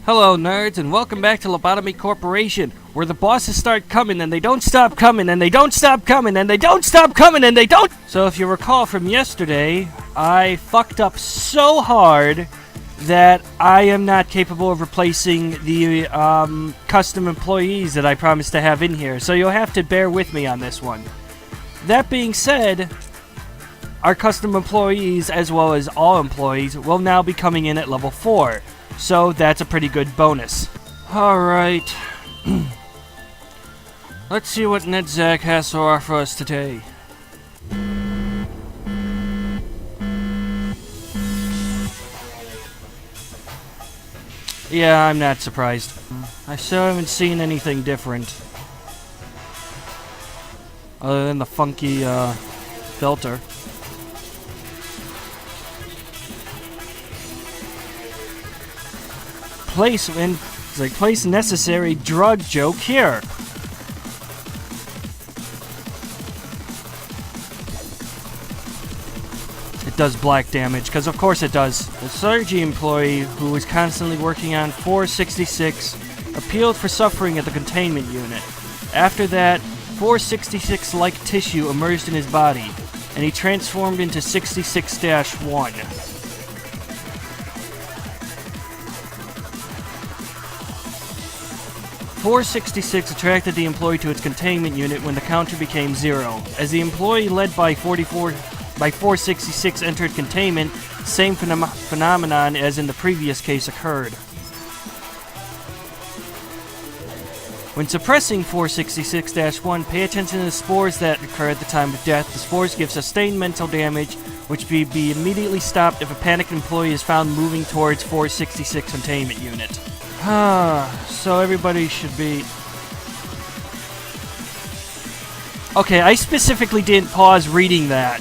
Hello, nerds, and welcome back to Lobotomy Corporation, where the bosses start coming and they don't stop coming and they don't stop coming and they don't stop coming and they don't. So if you recall from yesterday, I fucked up so hard that I am not capable of replacing the custom employees that I promised to have in here. So you'll have to bear with me on this one. That being said, our custom employees, as well as all employees, will now be coming in at level 4. So that's a pretty good bonus. Alright. Let's see what NetZack has to offer us today. Yeah, I'm not surprised. I still haven't seen anything different. Other than the funky, filter. Place necessary drug joke here. It does black damage, because of course it does. The Sergi employee, who was constantly working on 466, appealed for suffering at the containment unit. After that, 466-like tissue emerged in his body, and he transformed into 66-1. 466 attracted the employee to its containment unit when the counter became 0. As the employee led by 466 entered containment, same phenomenon as in the previous case occurred. When suppressing 466-1, pay attention to the spores that occur at the time of death. The spores give sustained mental damage, which may be immediately stopped if a panicked employee is found moving towards 466 containment unit. So everybody should be... Okay, I specifically didn't pause reading that.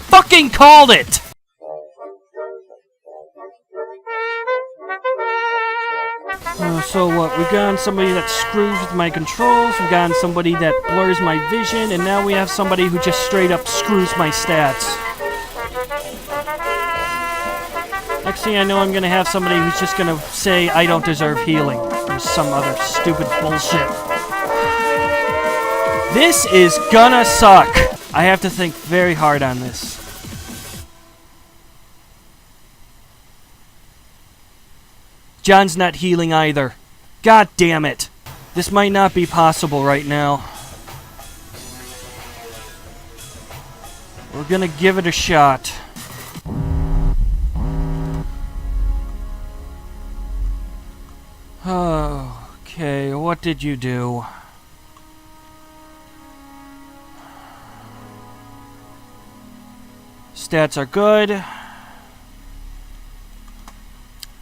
Fucking called it! So what, we've gotten somebody that screws with my controls, we've gotten somebody that blurs my vision, and now we have somebody who just straight up screws my stats. Next thing I know, I'm gonna have somebody who's just gonna say I don't deserve healing, or some other stupid bullshit. This is gonna suck! I have to think very hard on this. John's not healing either. God damn it. This might not be possible right now. We're gonna give it a shot. Okay, what did you do? Stats are good.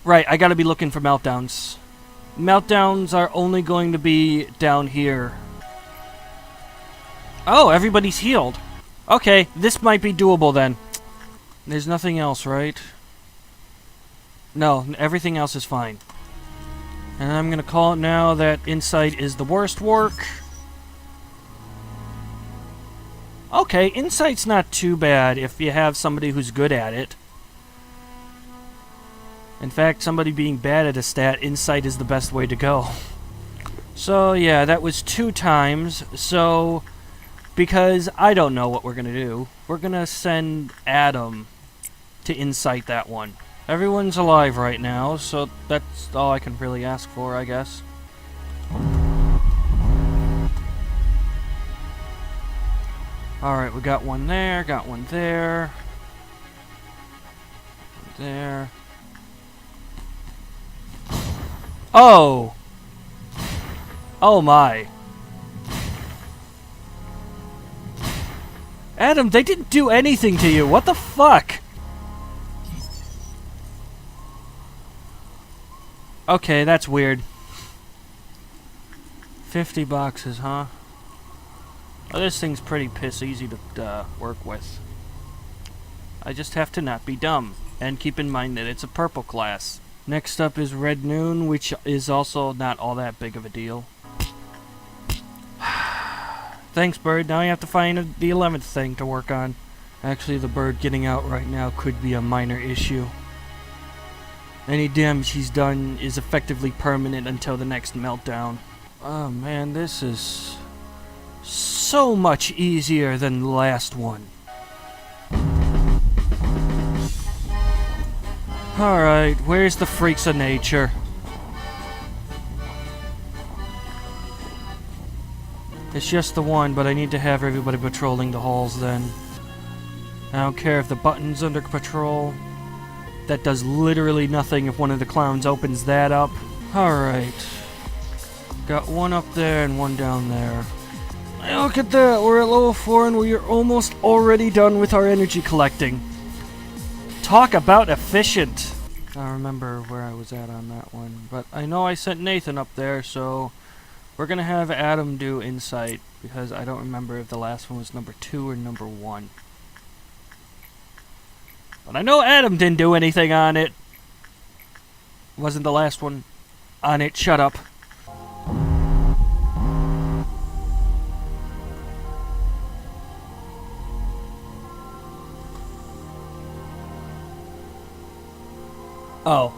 Right, I gotta be looking for meltdowns. Meltdowns are only going to be down here. Oh, everybody's healed. Okay, this might be doable then. There's nothing else, right? No, everything else is fine. And I'm gonna call it now that Insight is the worst work. Okay, Insight's not too bad if you have somebody who's good at it. In fact, somebody being bad at a stat, Insight is the best way to go. So, yeah, that was 2 times. So, because I don't know what we're going to do, we're going to send Adam to Insight that one. Everyone's alive right now, so that's all I can really ask for, I guess. Alright, we got one there, got one there. One there. Oh! Oh my. Adam, they didn't do anything to you. What the fuck? Okay, that's weird. 50 boxes, huh? Oh, this thing's pretty piss easy to work with. I just have to not be dumb. And keep in mind that it's a purple class. Next up is Red Noon, which is also not all that big of a deal. Thanks, bird. Now I have to find the 11th thing to work on. Actually, the bird getting out right now could be a minor issue. Any damage he's done is effectively permanent until the next meltdown. Oh man, this is so much easier than the last one. Alright, where's the freaks of nature? It's just the one, but I need to have everybody patrolling the halls then. I don't care if the button's under patrol. That does literally nothing if one of the clowns opens that up. Alright. Got one up there and one down there. Hey, look at that! We're at level 4 and we're almost already done with our energy collecting. Talk about efficient! I don't remember where I was at on that one, but I know I sent Nathan up there, so we're gonna have Adam do Insight, because I don't remember if the last one was number 2 or number 1. But I know Adam didn't do anything on it. Wasn't the last one on it, shut up. Oh.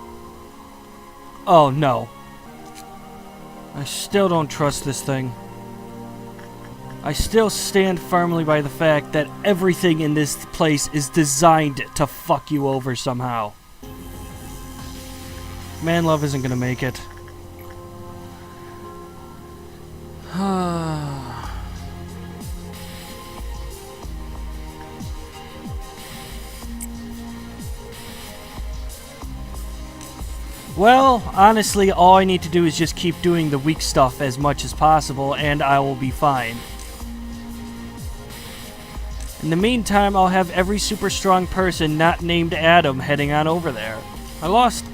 Oh, no. I still don't trust this thing. I still stand firmly by the fact that everything in this place is designed to fuck you over somehow. Man Love isn't gonna make it. Well, honestly, all I need to do is just keep doing the weak stuff as much as possible, and I will be fine. In the meantime, I'll have every super strong person not named Adam heading on over there. I lost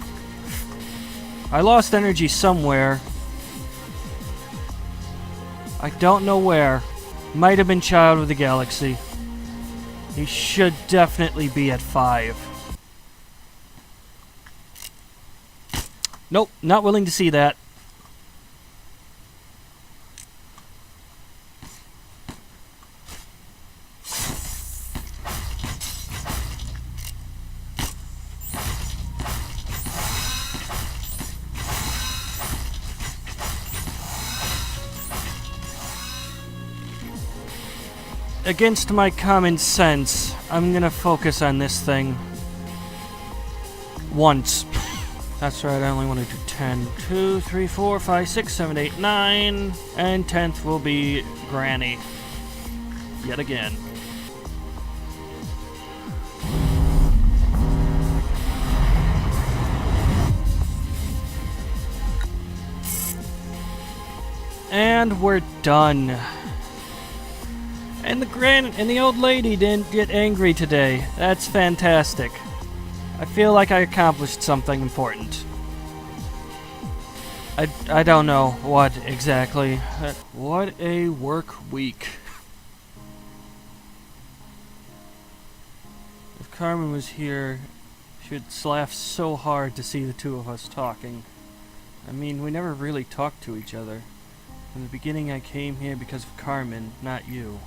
energy somewhere. I don't know where. Might have been Child of the Galaxy. He should definitely be at 5. Nope, not willing to see that. Against my common sense, I'm gonna focus on this thing. Once. That's right, I only want to do 10. 2, 3, 4, 5, 6, 7, 8, 9. And 10th will be Granny. Yet again. And we're done. And the old lady didn't get angry today. That's fantastic. I feel like I accomplished something important. I don't know what exactly. What a work week. If Carmen was here, she'd laugh so hard to see the two of us talking. I mean, we never really talked to each other. In the beginning, I came here because of Carmen, not you.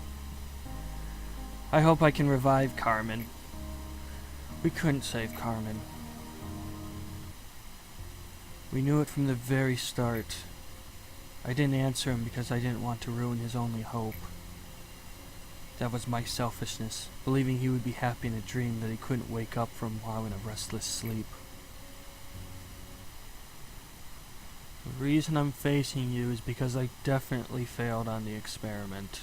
I hope I can revive Carmen. We couldn't save Carmen. We knew it from the very start. I didn't answer him because I didn't want to ruin his only hope. That was my selfishness, believing he would be happy in a dream that he couldn't wake up from while in a restless sleep. The reason I'm facing you is because I definitely failed on the experiment.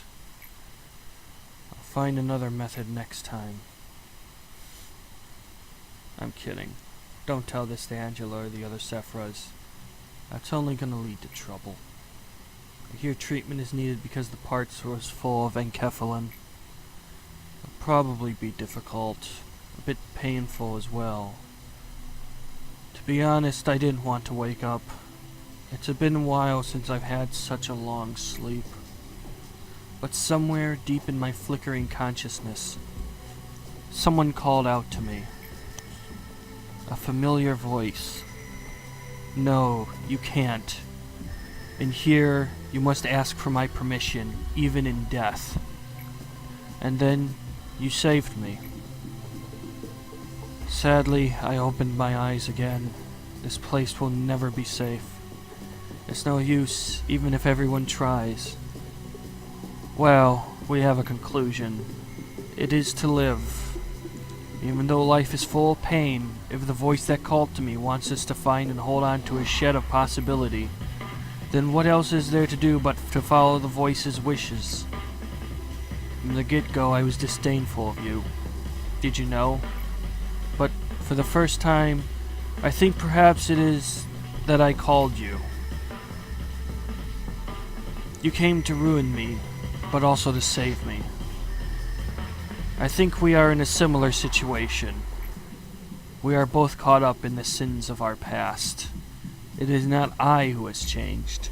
I'll find another method next time. I'm kidding. Don't tell this to Angela or the other Sephras. That's only gonna lead to trouble. I hear treatment is needed because the parts was full of enkephalin. It'll probably be difficult, a bit painful as well. To be honest, I didn't want to wake up. It's been a while since I've had such a long sleep. But somewhere deep in my flickering consciousness, someone called out to me. A familiar voice. No, you can't. And here, you must ask for my permission, even in death. And then, you saved me. Sadly, I opened my eyes again. This place will never be safe. It's no use, even if everyone tries. Well, we have a conclusion. It is to live. Even though life is full of pain, if the voice that called to me wants us to find and hold on to a shed of possibility, then what else is there to do but to follow the voice's wishes? From the get-go, I was disdainful of you. Did you know? But for the first time, I think perhaps it is that I called you. You came to ruin me, but also to save me. I think we are in a similar situation. We are both caught up in the sins of our past. It is not I who has changed.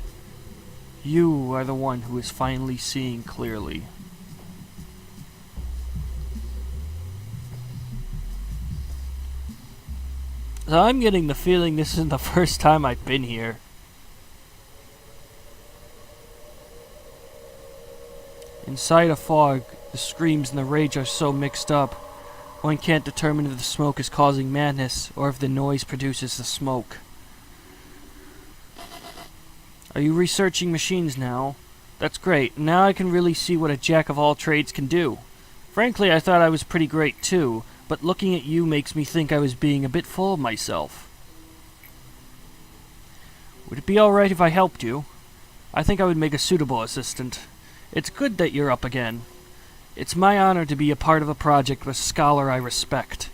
You are the one who is finally seeing clearly. So I'm getting the feeling this isn't the first time I've been here. Inside a fog, the screams and the rage are so mixed up, one can't determine if the smoke is causing madness or if the noise produces the smoke. Are you researching machines now? That's great. Now I can really see what a jack of all trades can do. Frankly, I thought I was pretty great too, but looking at you makes me think I was being a bit full of myself. Would it be alright if I helped you? I think I would make a suitable assistant. It's good that you're up again. It's my honor to be a part of a project with a scholar I respect.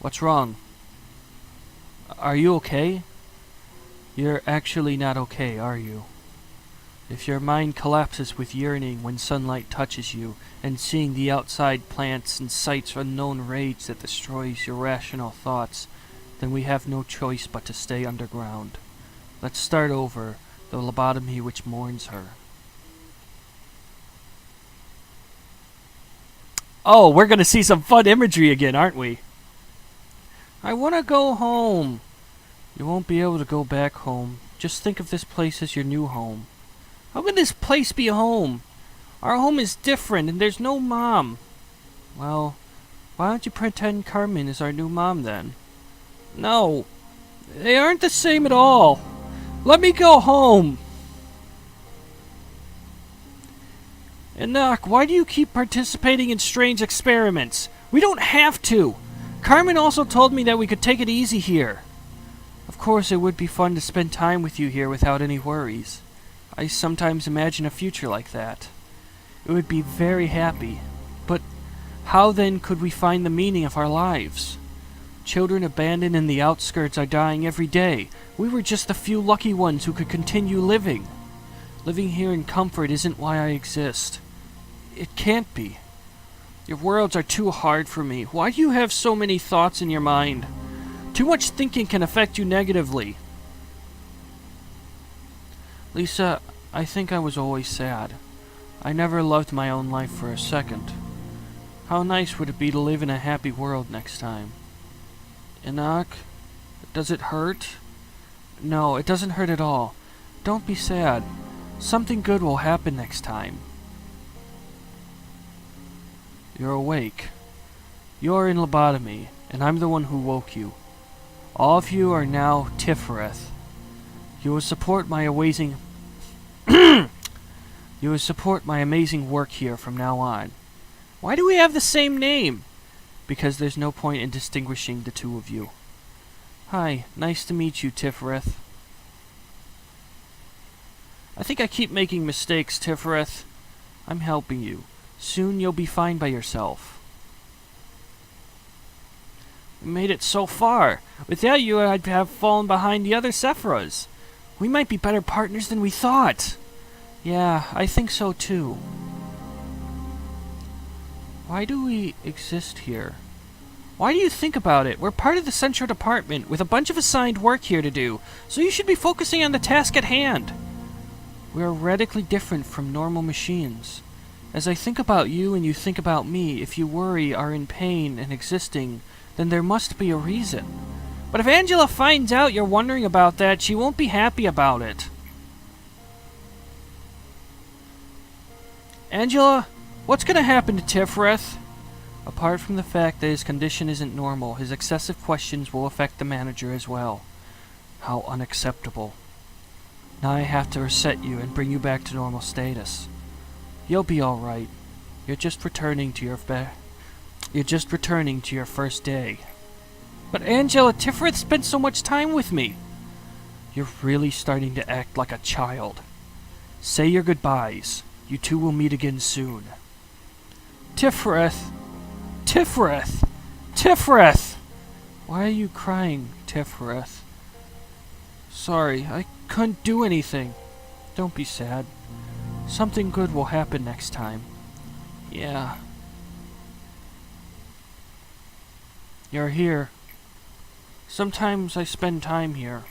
What's wrong? Are you okay? You're actually not okay, are you? If your mind collapses with yearning when sunlight touches you, and seeing the outside plants and sights unknown rage that destroys your rational thoughts, then we have no choice but to stay underground. Let's start over, the lobotomy which mourns her. Oh, we're gonna see some fun imagery again, aren't we? I wanna go home. You won't be able to go back home. Just think of this place as your new home. How can this place be home? Our home is different and there's no mom. Well, why don't you pretend Carmen is our new mom then? No, they aren't the same at all. Let me go home. Enoch, why do you keep participating in strange experiments? We don't have to. Carmen also told me that we could take it easy here. Of course, it would be fun to spend time with you here without any worries. I sometimes imagine a future like that. It would be very happy. But how then could we find the meaning of our lives? Children abandoned in the outskirts are dying every day. We were just the few lucky ones who could continue living. Living here in comfort isn't why I exist. It can't be. Your worlds are too hard for me. Why do you have so many thoughts in your mind? Too much thinking can affect you negatively. Lisa, I think I was always sad. I never loved my own life for a second. How nice would it be to live in a happy world next time? Enoch, does it hurt? No, it doesn't hurt at all. Don't be sad. Something good will happen next time. You're awake. You're in lobotomy, and I'm the one who woke you. All of you are now Tiferet. You will support my amazing You will support my amazing work here from now on. Why do we have the same name? Because there's no point in distinguishing the two of you. Hi, nice to meet you, Tiferet. I think I keep making mistakes, Tiferet. I'm helping you. Soon you'll be fine by yourself. We made it so far. Without you, I'd have fallen behind the other Sephiras. We might be better partners than we thought. Yeah, I think so too. Why do we exist here? Why do you think about it? We're part of the Central Department with a bunch of assigned work here to do, so you should be focusing on the task at hand. We are radically different from normal machines. As I think about you and you think about me, if you worry, are in pain, and existing, then there must be a reason. But if Angela finds out you're wondering about that, she won't be happy about it. Angela, what's gonna happen to Tifrith? Apart from the fact that his condition isn't normal, his excessive questions will affect the manager as well. How unacceptable. Now I have to reset you and bring you back to normal status. You'll be alright. You're just returning to your first day. But Angela, Tifrith spent so much time with me. You're really starting to act like a child. Say your goodbyes. You two will meet again soon. Tifrith! Tifrith! Tifrith! Why are you crying, Tifrith? Sorry, I couldn't do anything. Don't be sad. Something good will happen next time. Yeah. You're here. Sometimes I spend time here.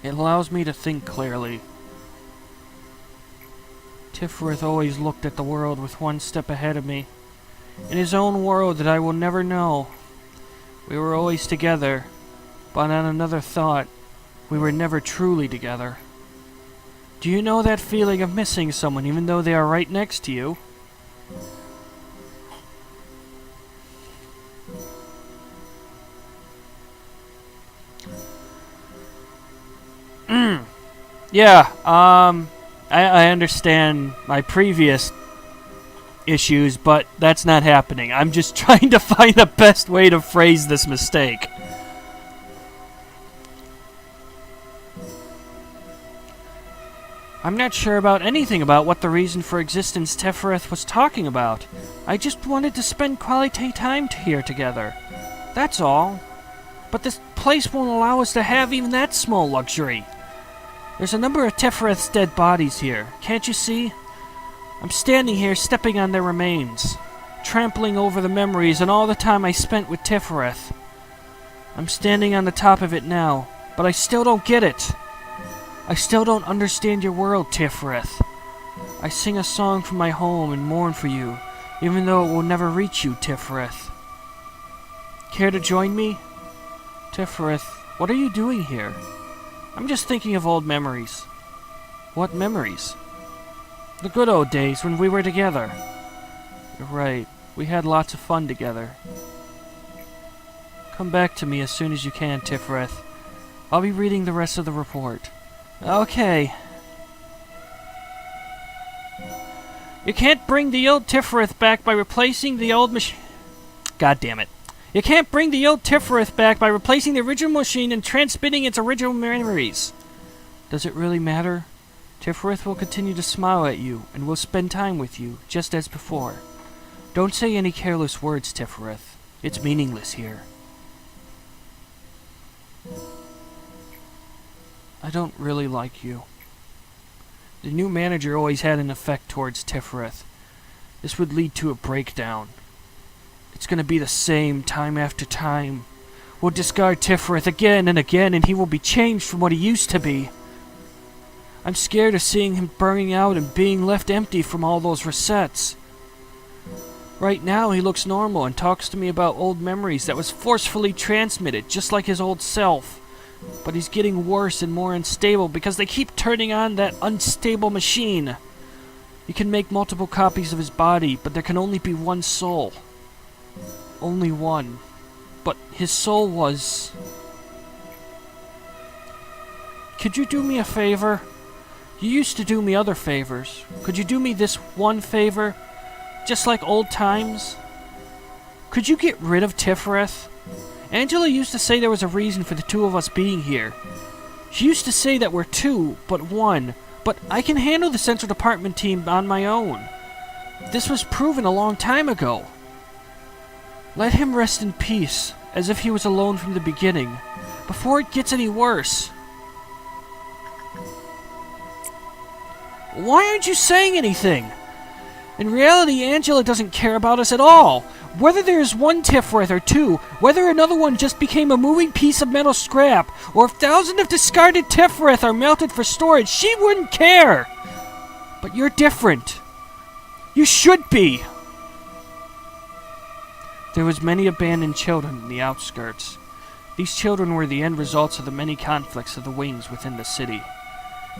It allows me to think clearly. Tifrith always looked at the world with one step ahead of me. In his own world that I will never know. We were always together, but on another thought, we were never truly together. Do you know that feeling of missing someone even though they are right next to you? Yeah, I understand my previous issues, but that's not happening. I'm just trying to find the best way to phrase this mistake. I'm not sure about anything about what the reason for existence Tifrith was talking about. I just wanted to spend quality time here together. That's all. But this place won't allow us to have even that small luxury. There's a number of Tifrith's dead bodies here. Can't you see? I'm standing here stepping on their remains, trampling over the memories and all the time I spent with Tifrith. I'm standing on the top of it now, but I still don't get it. I still don't understand your world, Tifrith. I sing a song from my home and mourn for you, even though it will never reach you, Tifrith. Care to join me? Tifrith, what are you doing here? I'm just thinking of old memories. What memories? The good old days when we were together. You're right. We had lots of fun together. Come back to me as soon as you can, Tifrith. I'll be reading the rest of the report. Okay. You can't bring the old Tifrith back by replacing the old machine. God damn it. You can't bring the old Tifrith back by replacing the original machine and transmitting its original memories. Does it really matter? Tifrith will continue to smile at you and will spend time with you, just as before. Don't say any careless words, Tifrith. It's meaningless here. I don't really like you. The new manager always had an effect towards Tifrith. This would lead to a breakdown. It's gonna be the same time after time. We'll discard Tifrith again and again, and he will be changed from what he used to be. I'm scared of seeing him burning out and being left empty from all those resets. Right now, he looks normal and talks to me about old memories that was forcefully transmitted, just like his old self. But he's getting worse and more unstable because they keep turning on that unstable machine. He can make multiple copies of his body, but there can only be one soul. Only one. But his soul was... Could you do me a favor? You used to do me other favors. Could you do me this one favor? Just like old times? Could you get rid of Tifrith? Angela used to say there was a reason for the two of us being here. She used to say that we're two, but one. But I can handle the Central Department team on my own. This was proven a long time ago. Let him rest in peace, as if he was alone from the beginning, before it gets any worse. Why aren't you saying anything? In reality, Angela doesn't care about us at all. Whether there's one Tifrith or two, whether another one just became a moving piece of metal scrap, or if thousands of discarded Tifrith are melted for storage, she wouldn't care. But you're different. You should be. There was many abandoned children in the outskirts. These children were the end results of the many conflicts of the wings within the city.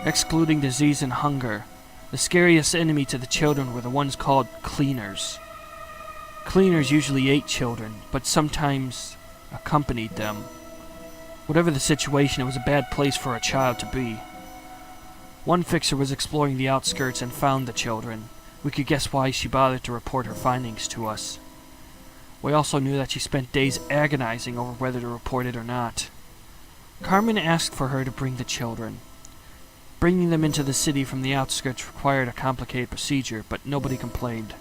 Excluding disease and hunger, the scariest enemy to the children were the ones called cleaners. Cleaners usually ate children, but sometimes accompanied them. Whatever the situation, it was a bad place for a child to be. One fixer was exploring the outskirts and found the children. We could guess why she bothered to report her findings to us. We also knew that she spent days agonizing over whether to report it or not. Carmen asked for her to bring the children. Bringing them into the city from the outskirts required a complicated procedure, but nobody complained.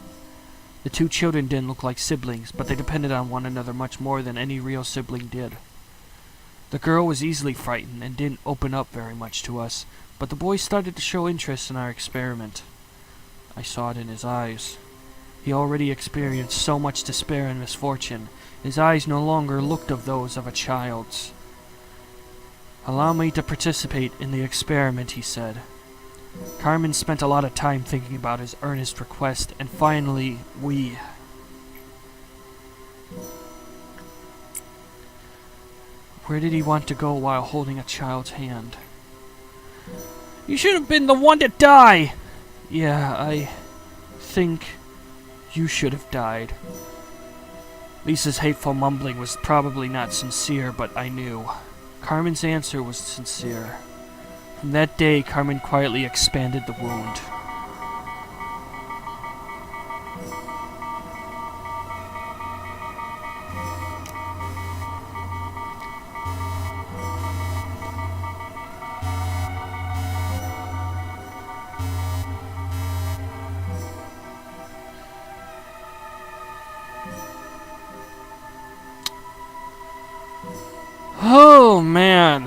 The two children didn't look like siblings, but they depended on one another much more than any real sibling did. The girl was easily frightened and didn't open up very much to us, but the boy started to show interest in our experiment. I saw it in his eyes. He already experienced so much despair and misfortune. His eyes no longer looked of those of a child's. "Allow me to participate in the experiment," he said. Carmen spent a lot of time thinking about his earnest request, and finally, Where did he want to go while holding a child's hand? "You should have been the one to die!" "Yeah, I think you should have died." Lisa's hateful mumbling was probably not sincere, but I knew. Carmen's answer was sincere. From that day, Carmen quietly expanded the wound. Oh, man.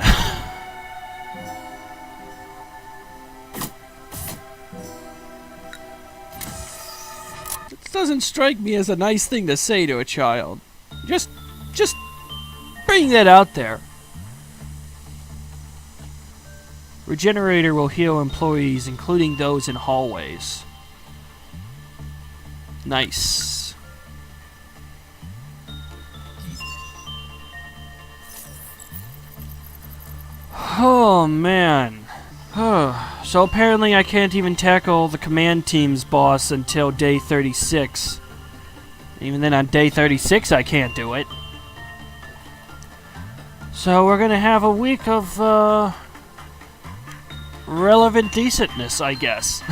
This doesn't strike me as a nice thing to say to a child. Just bring that out there. Regenerator will heal employees, including those in hallways. Nice. Oh, man. So apparently I can't even tackle the command team's boss until day 36. Even then on day 36 I can't do it. So we're gonna have a week of, relevant decentness, I guess.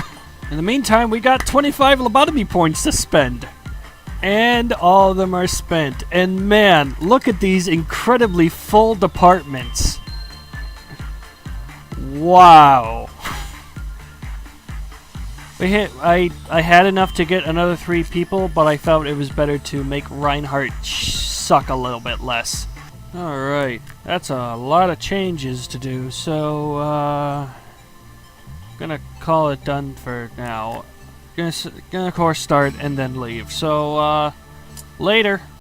In the meantime, we got 25 lobotomy points to spend. And all of them are spent. And man, look at these incredibly full departments. Wow. I had enough to get another 3 people, but I felt it was better to make Reinhardt suck a little bit less. Alright, that's a lot of changes to do, so, gonna call it done for now. Gonna course start and then leave, so, later.